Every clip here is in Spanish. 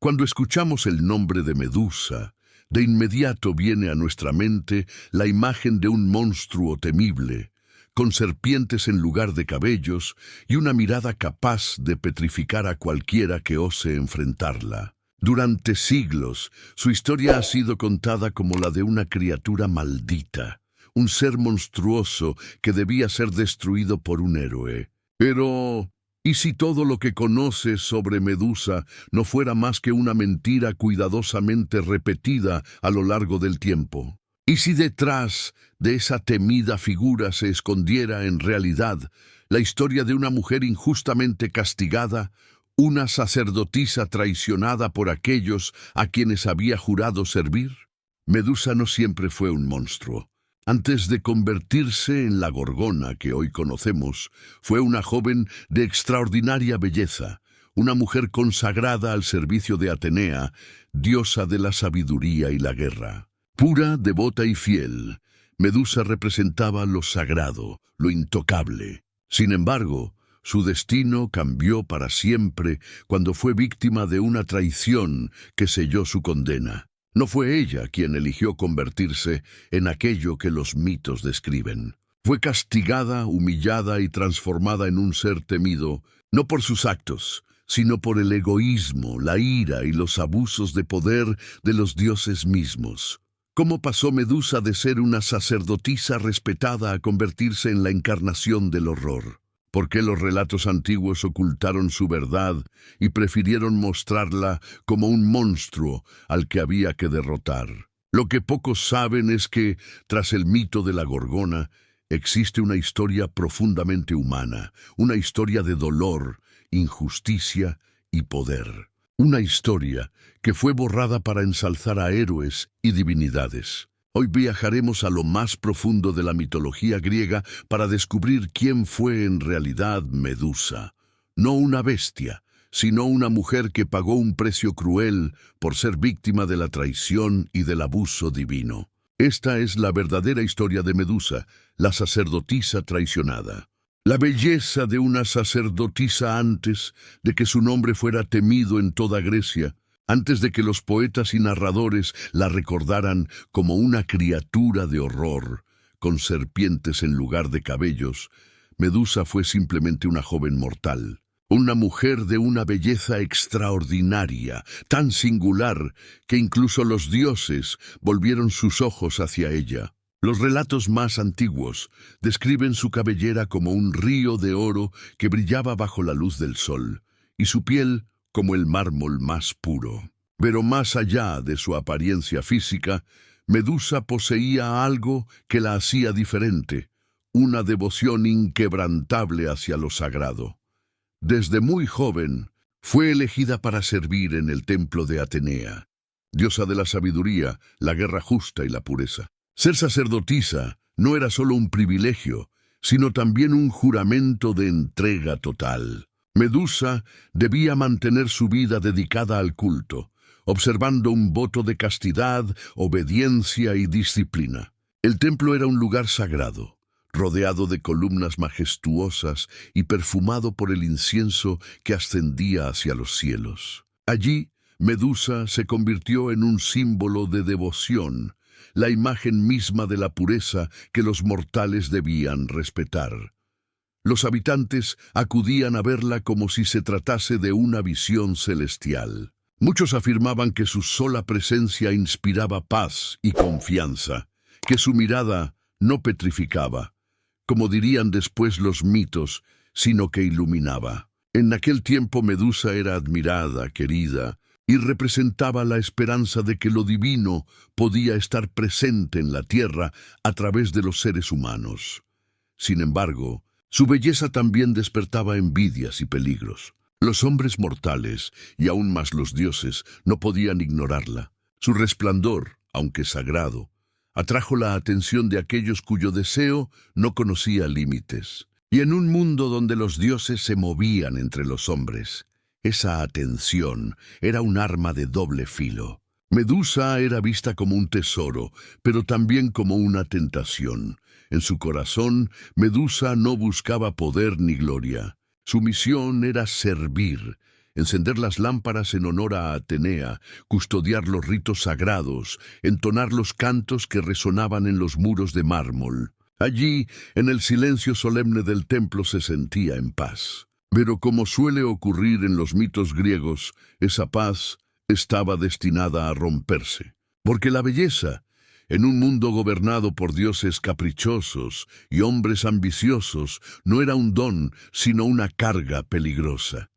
Cuando escuchamos el nombre de Medusa, de inmediato viene a nuestra mente la imagen de un monstruo temible, con serpientes en lugar de cabellos y una mirada capaz de petrificar a cualquiera que ose enfrentarla. Durante siglos, su historia ha sido contada como la de una criatura maldita, un ser monstruoso que debía ser destruido por un héroe. Pero, ¿y si todo lo que conoces sobre Medusa no fuera más que una mentira cuidadosamente repetida a lo largo del tiempo? ¿Y si detrás de esa temida figura se escondiera en realidad la historia de una mujer injustamente castigada, una sacerdotisa traicionada por aquellos a quienes había jurado servir? Medusa no siempre fue un monstruo. Antes de convertirse en la Gorgona que hoy conocemos, fue una joven de extraordinaria belleza, una mujer consagrada al servicio de Atenea, diosa de la sabiduría y la guerra. Pura, devota y fiel, Medusa representaba lo sagrado, lo intocable. Sin embargo, su destino cambió para siempre cuando fue víctima de una traición que selló su condena. No fue ella quien eligió convertirse en aquello que los mitos describen. Fue castigada, humillada y transformada en un ser temido, no por sus actos, sino por el egoísmo, la ira y los abusos de poder de los dioses mismos. ¿Cómo pasó Medusa de ser una sacerdotisa respetada a convertirse en la encarnación del horror? ¿Por qué los relatos antiguos ocultaron su verdad y prefirieron mostrarla como un monstruo al que había que derrotar? Lo que pocos saben es que, tras el mito de la Gorgona, existe una historia profundamente humana, una historia de dolor, injusticia y poder. Una historia que fue borrada para ensalzar a héroes y divinidades. Hoy viajaremos a lo más profundo de la mitología griega para descubrir quién fue en realidad Medusa. No una bestia, sino una mujer que pagó un precio cruel por ser víctima de la traición y del abuso divino. Esta es la verdadera historia de Medusa, la sacerdotisa traicionada. La belleza de una sacerdotisa antes de que su nombre fuera temido en toda Grecia, antes de que los poetas y narradores la recordaran como una criatura de horror, con serpientes en lugar de cabellos, Medusa fue simplemente una joven mortal, una mujer de una belleza extraordinaria, tan singular que incluso los dioses volvieron sus ojos hacia ella. Los relatos más antiguos describen su cabellera como un río de oro que brillaba bajo la luz del sol, y su piel como el mármol más puro. Pero más allá de su apariencia física, Medusa poseía algo que la hacía diferente, una devoción inquebrantable hacia lo sagrado. Desde muy joven, fue elegida para servir en el templo de Atenea, diosa de la sabiduría, la guerra justa y la pureza. Ser sacerdotisa no era solo un privilegio, sino también un juramento de entrega total. Medusa debía mantener su vida dedicada al culto, observando un voto de castidad, obediencia y disciplina. El templo era un lugar sagrado, rodeado de columnas majestuosas y perfumado por el incienso que ascendía hacia los cielos. Allí, Medusa se convirtió en un símbolo de devoción, la imagen misma de la pureza que los mortales debían respetar. Los habitantes acudían a verla como si se tratase de una visión celestial. Muchos afirmaban que su sola presencia inspiraba paz y confianza, que su mirada no petrificaba, como dirían después los mitos, sino que iluminaba. En aquel tiempo Medusa era admirada, querida, y representaba la esperanza de que lo divino podía estar presente en la tierra a través de los seres humanos. Sin embargo, su belleza también despertaba envidias y peligros. Los hombres mortales, y aún más los dioses, no podían ignorarla. Su resplandor, aunque sagrado, atrajo la atención de aquellos cuyo deseo no conocía límites. Y en un mundo donde los dioses se movían entre los hombres, esa atención era un arma de doble filo. Medusa era vista como un tesoro, pero también como una tentación. En su corazón, Medusa no buscaba poder ni gloria. Su misión era servir, encender las lámparas en honor a Atenea, custodiar los ritos sagrados, entonar los cantos que resonaban en los muros de mármol. Allí, en el silencio solemne del templo, se sentía en paz. Pero como suele ocurrir en los mitos griegos, esa paz estaba destinada a romperse. Porque la belleza, en un mundo gobernado por dioses caprichosos y hombres ambiciosos, no era un don, sino una carga peligrosa.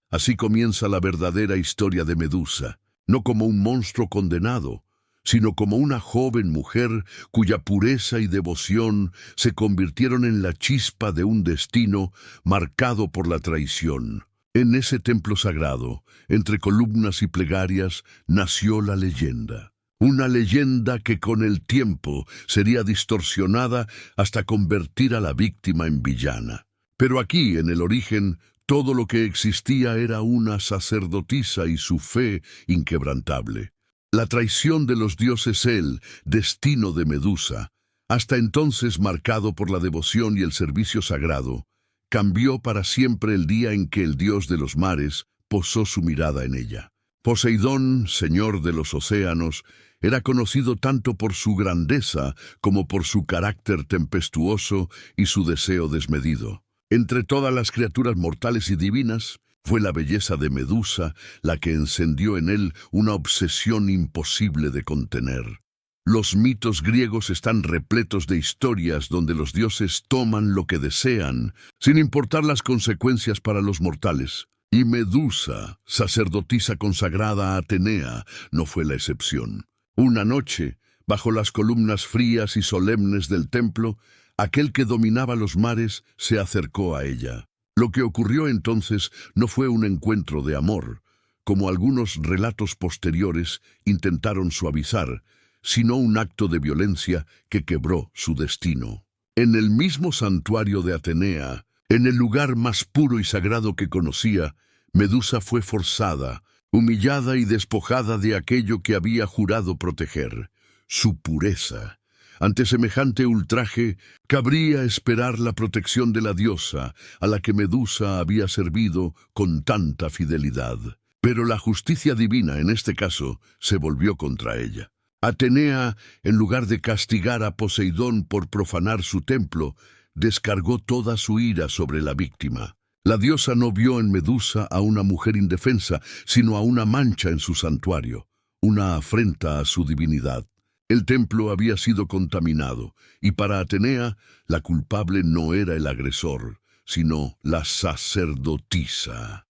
Así comienza la verdadera historia de Medusa, no como un monstruo condenado, sino como una joven mujer cuya pureza y devoción se convirtieron en la chispa de un destino marcado por la traición. En ese templo sagrado, entre columnas y plegarias, nació la leyenda. Una leyenda que con el tiempo sería distorsionada hasta convertir a la víctima en villana. Pero aquí, en el origen, todo lo que existía era una sacerdotisa y su fe inquebrantable. La traición de los dioses, el destino de Medusa, hasta entonces marcado por la devoción y el servicio sagrado, cambió para siempre el día en que el dios de los mares posó su mirada en ella. Poseidón, señor de los océanos, era conocido tanto por su grandeza como por su carácter tempestuoso y su deseo desmedido. Entre todas las criaturas mortales y divinas, fue la belleza de Medusa la que encendió en él una obsesión imposible de contener. Los mitos griegos están repletos de historias donde los dioses toman lo que desean, sin importar las consecuencias para los mortales. Y Medusa, sacerdotisa consagrada a Atenea, no fue la excepción. Una noche, bajo las columnas frías y solemnes del templo, aquel que dominaba los mares se acercó a ella. Lo que ocurrió entonces no fue un encuentro de amor, como algunos relatos posteriores intentaron suavizar, sino un acto de violencia que quebró su destino. En el mismo santuario de Atenea, en el lugar más puro y sagrado que conocía, Medusa fue forzada, humillada y despojada de aquello que había jurado proteger, su pureza. Ante semejante ultraje, cabría esperar la protección de la diosa, a la que Medusa había servido con tanta fidelidad. Pero la justicia divina, en este caso, se volvió contra ella. Atenea, en lugar de castigar a Poseidón por profanar su templo, descargó toda su ira sobre la víctima. La diosa no vio en Medusa a una mujer indefensa, sino a una mancha en su santuario, una afrenta a su divinidad. El templo había sido contaminado, y para Atenea, la culpable no era el agresor, sino la sacerdotisa.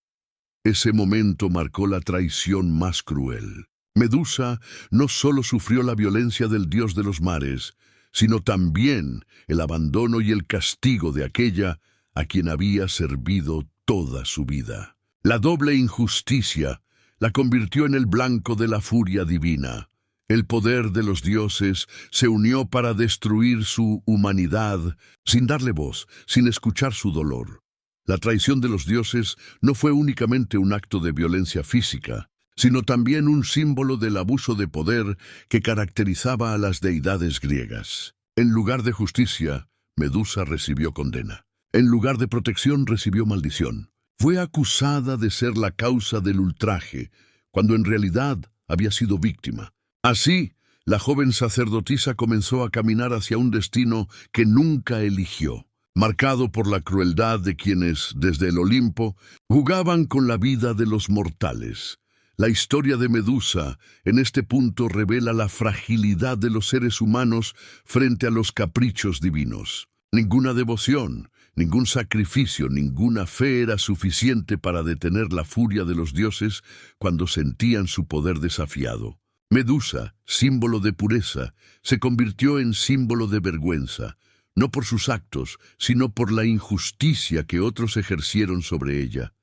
Ese momento marcó la traición más cruel. Medusa no solo sufrió la violencia del dios de los mares, sino también el abandono y el castigo de aquella a quien había servido toda su vida. La doble injusticia la convirtió en el blanco de la furia divina. El poder de los dioses se unió para destruir su humanidad, sin darle voz, sin escuchar su dolor. La traición de los dioses no fue únicamente un acto de violencia física, sino también un símbolo del abuso de poder que caracterizaba a las deidades griegas. En lugar de justicia, Medusa recibió condena. En lugar de protección, recibió maldición. Fue acusada de ser la causa del ultraje, cuando en realidad había sido víctima. Así, la joven sacerdotisa comenzó a caminar hacia un destino que nunca eligió, marcado por la crueldad de quienes, desde el Olimpo, jugaban con la vida de los mortales. La historia de Medusa, en este punto, revela la fragilidad de los seres humanos frente a los caprichos divinos. Ninguna devoción, ningún sacrificio, ninguna fe era suficiente para detener la furia de los dioses cuando sentían su poder desafiado. Medusa, símbolo de pureza, se convirtió en símbolo de vergüenza, no por sus actos, sino por la injusticia que otros ejercieron sobre ella.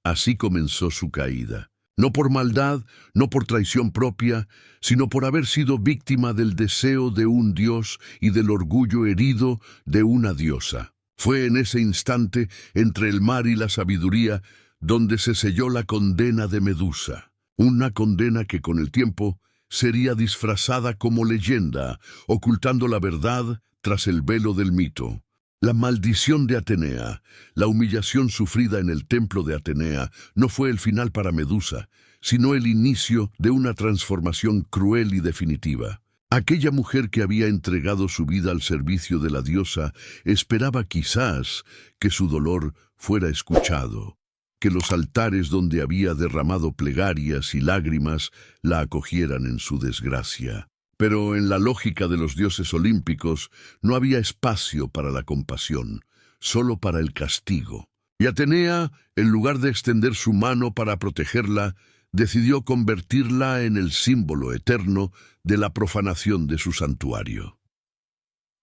Así comenzó su caída. No por maldad, no por traición propia, sino por haber sido víctima del deseo de un dios y del orgullo herido de una diosa. Fue en ese instante, entre el mar y la sabiduría, donde se selló la condena de Medusa. Una condena que con el tiempo sería disfrazada como leyenda, ocultando la verdad tras el velo del mito. La maldición de Atenea, la humillación sufrida en el templo de Atenea, no fue el final para Medusa, sino el inicio de una transformación cruel y definitiva. Aquella mujer que había entregado su vida al servicio de la diosa esperaba quizás que su dolor fuera escuchado, que los altares donde había derramado plegarias y lágrimas la acogieran en su desgracia. Pero en la lógica de los dioses olímpicos no había espacio para la compasión, solo para el castigo. Y Atenea, en lugar de extender su mano para protegerla, decidió convertirla en el símbolo eterno de la profanación de su santuario.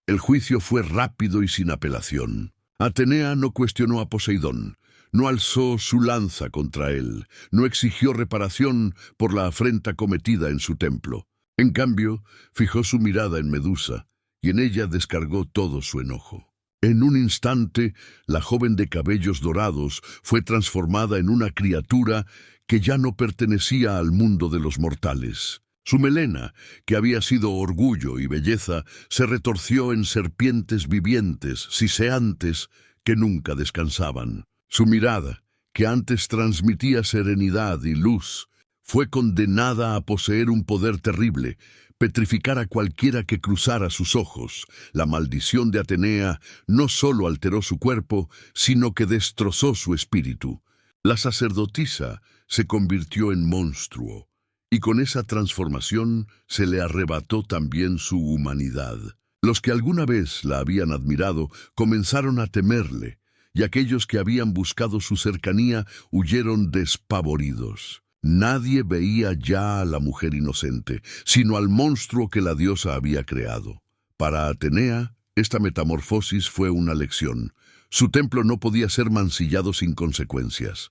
El juicio fue rápido y sin apelación. Atenea no cuestionó a Poseidón, no alzó su lanza contra él, no exigió reparación por la afrenta cometida en su templo. En cambio, fijó su mirada en Medusa, y en ella descargó todo su enojo. En un instante, la joven de cabellos dorados fue transformada en una criatura que ya no pertenecía al mundo de los mortales. Su melena, que había sido orgullo y belleza, se retorció en serpientes vivientes, siseantes, que nunca descansaban. Su mirada, que antes transmitía serenidad y luz, fue condenada a poseer un poder terrible, petrificar a cualquiera que cruzara sus ojos. La maldición de Atenea no solo alteró su cuerpo, sino que destrozó su espíritu. La sacerdotisa se convirtió en monstruo, y con esa transformación se le arrebató también su humanidad. Los que alguna vez la habían admirado comenzaron a temerle, y aquellos que habían buscado su cercanía huyeron despavoridos. Nadie veía ya a la mujer inocente, sino al monstruo que la diosa había creado. Para Atenea, esta metamorfosis fue una lección. Su templo no podía ser mancillado sin consecuencias.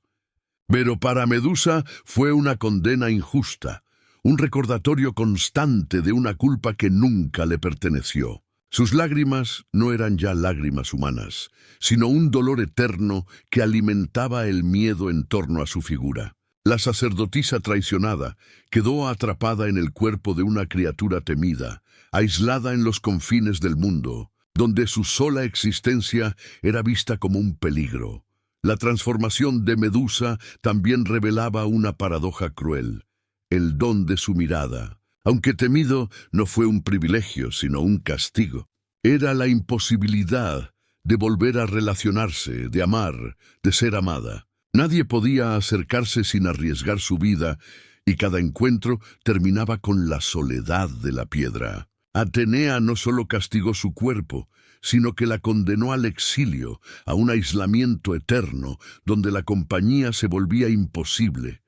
Pero para Medusa fue una condena injusta, un recordatorio constante de una culpa que nunca le perteneció. Sus lágrimas no eran ya lágrimas humanas, sino un dolor eterno que alimentaba el miedo en torno a su figura. La sacerdotisa traicionada quedó atrapada en el cuerpo de una criatura temida, aislada en los confines del mundo, donde su sola existencia era vista como un peligro. La transformación de Medusa también revelaba una paradoja cruel. El don de su mirada, aunque temido, no fue un privilegio, sino un castigo. Era la imposibilidad de volver a relacionarse, de amar, de ser amada. Nadie podía acercarse sin arriesgar su vida, y cada encuentro terminaba con la soledad de la piedra. Atenea no solo castigó su cuerpo, sino que la condenó al exilio, a un aislamiento eterno, donde la compañía se volvía imposible.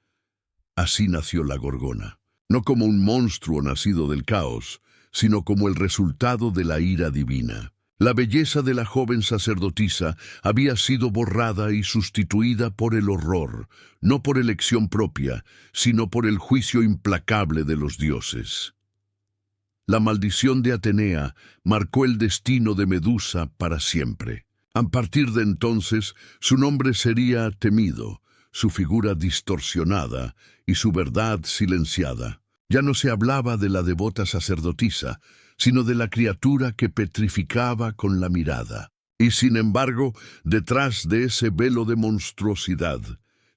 Así nació la Gorgona, no como un monstruo nacido del caos, sino como el resultado de la ira divina. La belleza de la joven sacerdotisa había sido borrada y sustituida por el horror, no por elección propia, sino por el juicio implacable de los dioses. La maldición de Atenea marcó el destino de Medusa para siempre. A partir de entonces, su nombre sería temido, su figura distorsionada y su verdad silenciada. Ya no se hablaba de la devota sacerdotisa, sino de la criatura que petrificaba con la mirada. Y sin embargo, detrás de ese velo de monstruosidad,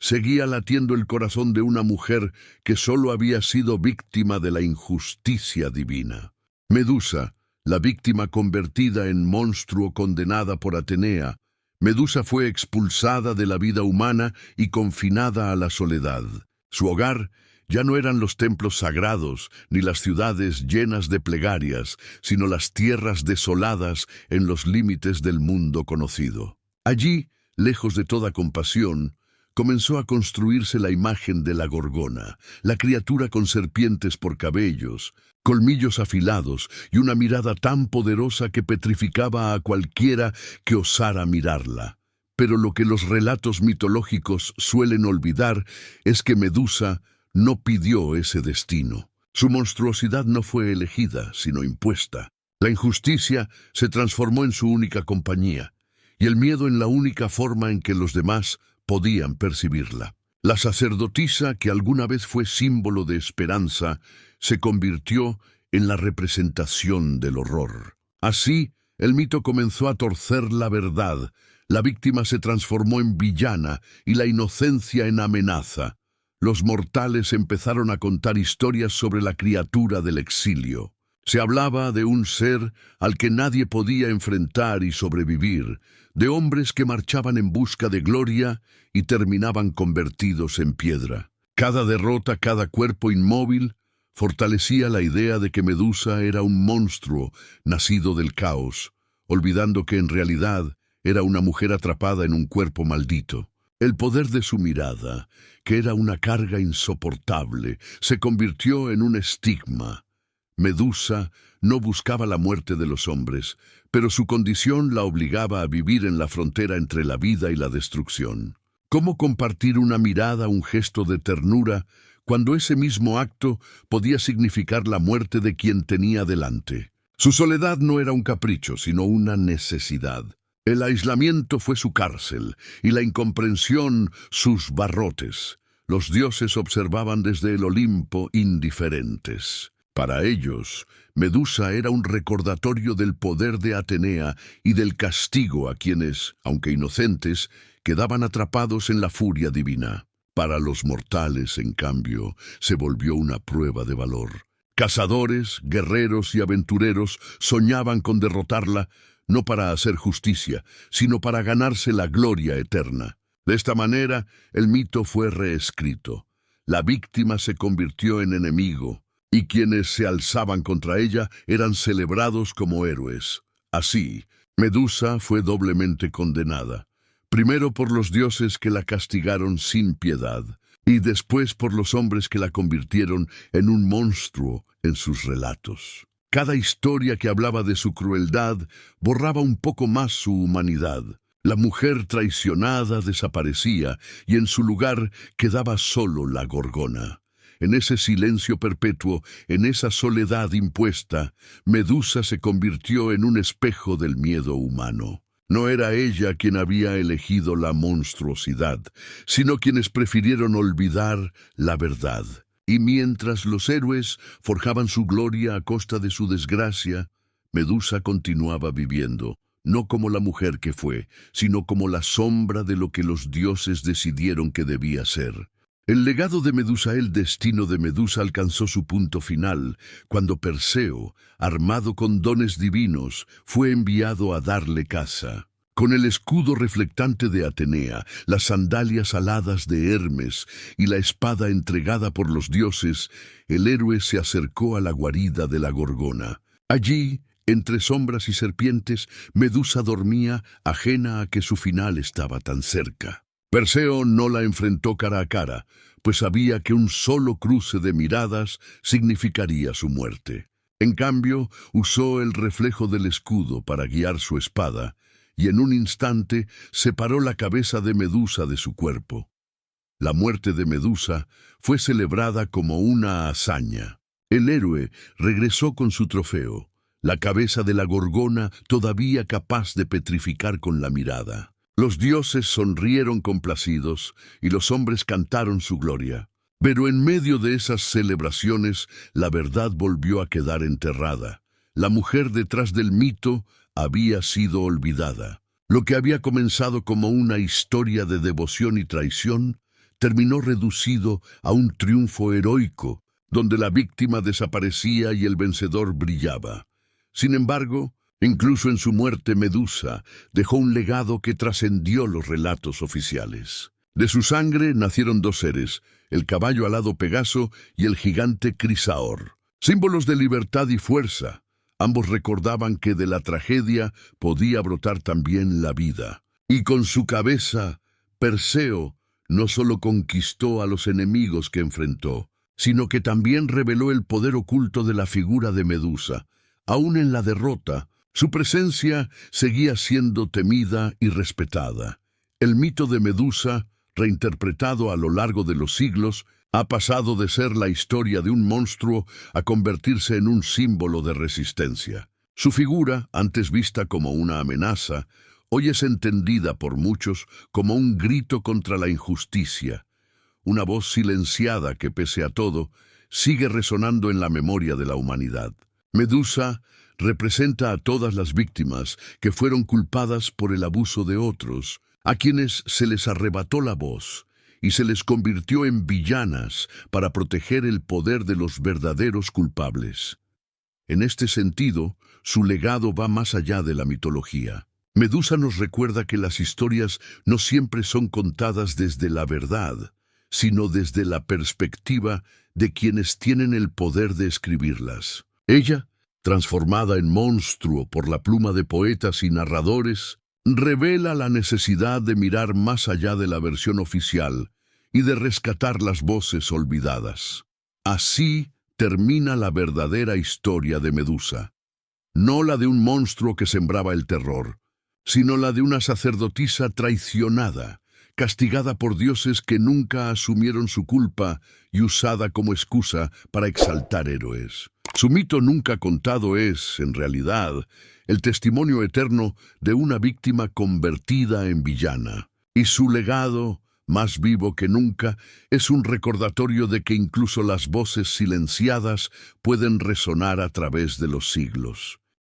seguía latiendo el corazón de una mujer que solo había sido víctima de la injusticia divina. Medusa, la víctima convertida en monstruo condenada por Atenea, Medusa fue expulsada de la vida humana y confinada a la soledad. Su hogar ya no eran los templos sagrados ni las ciudades llenas de plegarias, sino las tierras desoladas en los límites del mundo conocido. Allí, lejos de toda compasión, comenzó a construirse la imagen de la Gorgona, la criatura con serpientes por cabellos, colmillos afilados y una mirada tan poderosa que petrificaba a cualquiera que osara mirarla. Pero lo que los relatos mitológicos suelen olvidar es que Medusa no pidió ese destino. Su monstruosidad no fue elegida, sino impuesta. La injusticia se transformó en su única compañía, y el miedo en la única forma en que los demás podían percibirla. La sacerdotisa, que alguna vez fue símbolo de esperanza, se convirtió en la representación del horror. Así, el mito comenzó a torcer la verdad. La víctima se transformó en villana y la inocencia en amenaza. Los mortales empezaron a contar historias sobre la criatura del exilio. Se hablaba de un ser al que nadie podía enfrentar y sobrevivir, de hombres que marchaban en busca de gloria y terminaban convertidos en piedra. Cada derrota, cada cuerpo inmóvil, fortalecía la idea de que Medusa era un monstruo nacido del caos, olvidando que en realidad era una mujer atrapada en un cuerpo maldito. El poder de su mirada, que era una carga insoportable, se convirtió en un estigma. Medusa no buscaba la muerte de los hombres, pero su condición la obligaba a vivir en la frontera entre la vida y la destrucción. ¿Cómo compartir una mirada, un gesto de ternura, cuando ese mismo acto podía significar la muerte de quien tenía delante? Su soledad no era un capricho, sino una necesidad. El aislamiento fue su cárcel y la incomprensión sus barrotes. Los dioses observaban desde el Olimpo indiferentes. Para ellos, Medusa era un recordatorio del poder de Atenea y del castigo a quienes, aunque inocentes, quedaban atrapados en la furia divina. Para los mortales, en cambio, se volvió una prueba de valor. Cazadores, guerreros y aventureros soñaban con derrotarla, no para hacer justicia, sino para ganarse la gloria eterna. De esta manera, el mito fue reescrito. La víctima se convirtió en enemigo, y quienes se alzaban contra ella eran celebrados como héroes. Así, Medusa fue doblemente condenada, primero por los dioses que la castigaron sin piedad, y después por los hombres que la convirtieron en un monstruo en sus relatos. Cada historia que hablaba de su crueldad borraba un poco más su humanidad. La mujer traicionada desaparecía y en su lugar quedaba solo la gorgona. En ese silencio perpetuo, en esa soledad impuesta, Medusa se convirtió en un espejo del miedo humano. No era ella quien había elegido la monstruosidad, sino quienes prefirieron olvidar la verdad. Y mientras los héroes forjaban su gloria a costa de su desgracia, Medusa continuaba viviendo, no como la mujer que fue, sino como la sombra de lo que los dioses decidieron que debía ser. El legado de Medusa, el destino de Medusa alcanzó su punto final, cuando Perseo, armado con dones divinos, fue enviado a darle caza. Con el escudo reflectante de Atenea, las sandalias aladas de Hermes y la espada entregada por los dioses, el héroe se acercó a la guarida de la Gorgona. Allí, entre sombras y serpientes, Medusa dormía, ajena a que su final estaba tan cerca. Perseo no la enfrentó cara a cara, pues sabía que un solo cruce de miradas significaría su muerte. En cambio, usó el reflejo del escudo para guiar su espada, y en un instante separó la cabeza de Medusa de su cuerpo. La muerte de Medusa fue celebrada como una hazaña. El héroe regresó con su trofeo, la cabeza de la Gorgona todavía capaz de petrificar con la mirada. Los dioses sonrieron complacidos y los hombres cantaron su gloria. Pero en medio de esas celebraciones, la verdad volvió a quedar enterrada. La mujer detrás del mito había sido olvidada. Lo que había comenzado como una historia de devoción y traición terminó reducido a un triunfo heroico, donde la víctima desaparecía y el vencedor brillaba. Sin embargo, incluso en su muerte, Medusa dejó un legado que trascendió los relatos oficiales. De su sangre nacieron dos seres, el caballo alado Pegaso y el gigante Crisaor, símbolos de libertad y fuerza. Ambos recordaban que de la tragedia podía brotar también la vida. Y con su cabeza, Perseo no solo conquistó a los enemigos que enfrentó, sino que también reveló el poder oculto de la figura de Medusa. Aún en la derrota, su presencia seguía siendo temida y respetada. El mito de Medusa, reinterpretado a lo largo de los siglos, ha pasado de ser la historia de un monstruo a convertirse en un símbolo de resistencia. Su figura, antes vista como una amenaza, hoy es entendida por muchos como un grito contra la injusticia, una voz silenciada que, pese a todo, sigue resonando en la memoria de la humanidad. Medusa representa a todas las víctimas que fueron culpadas por el abuso de otros, a quienes se les arrebató la voz y se les convirtió en villanas para proteger el poder de los verdaderos culpables. En este sentido, su legado va más allá de la mitología. Medusa nos recuerda que las historias no siempre son contadas desde la verdad, sino desde la perspectiva de quienes tienen el poder de escribirlas. Ella, transformada en monstruo por la pluma de poetas y narradores, revela la necesidad de mirar más allá de la versión oficial y de rescatar las voces olvidadas. Así termina la verdadera historia de Medusa. No la de un monstruo que sembraba el terror, sino la de una sacerdotisa traicionada, castigada por dioses que nunca asumieron su culpa y usada como excusa para exaltar héroes. Su mito nunca contado es, en realidad, el testimonio eterno de una víctima convertida en villana. Y su legado, más vivo que nunca, es un recordatorio de que incluso las voces silenciadas pueden resonar a través de los siglos.